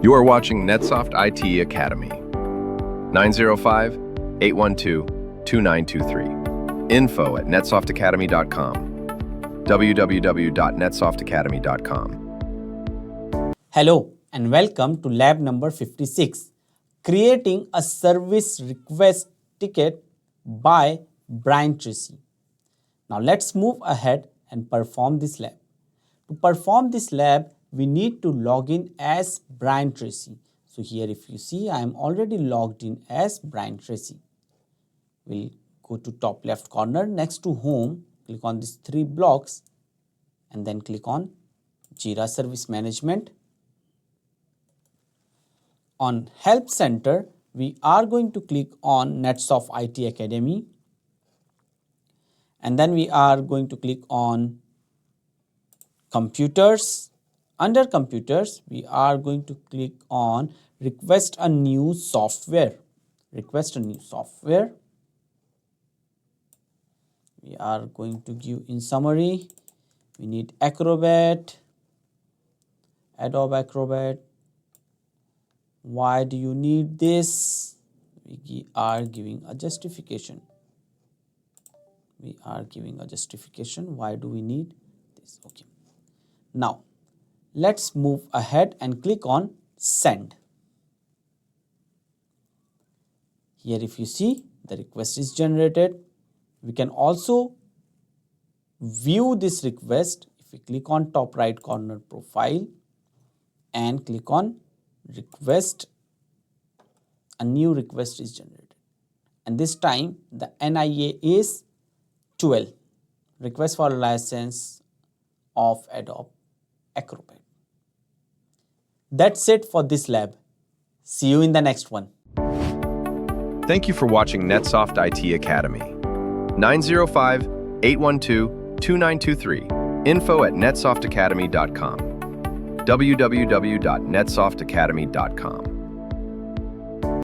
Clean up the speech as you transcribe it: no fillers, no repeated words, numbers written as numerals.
You are watching NetSoft IT Academy. 905-812-2923. Info at netsoftakademy.com. www.netsoftakademy.com. Hello and welcome to lab number 56, creating a service request ticket by Brian Tracy. Now let's move ahead and perform this lab. To perform this lab, we need to log in as Brian Tracy. So here if you see, I am already logged in as Brian Tracy. We'll go to top left corner next to home, click on these three blocks and then click on Jira Service Management. On Help Center, we are going to click on NetSoft IT Academy and then we are going to click on Computers. Under Computers, we are going to click on Request a New Software. Request a new software. We are going to give in summary. We need Acrobat, Adobe Acrobat. Why do you need this? We are giving a justification. We are giving a justification. Why do we need this? Okay. Now, let's move ahead and click on Send. Here if you see, the request is generated. We can also view this request if we click on top right corner profile and click on request. A new request is generated and this time the NIA is 12, request for a license of Adobe Acrobat. That's it for this lab. See you in the next one. Thank you for watching NetSoft IT Academy. 905-812-2923. Info at netsoftakademy.com. www.netsoftakademy.com.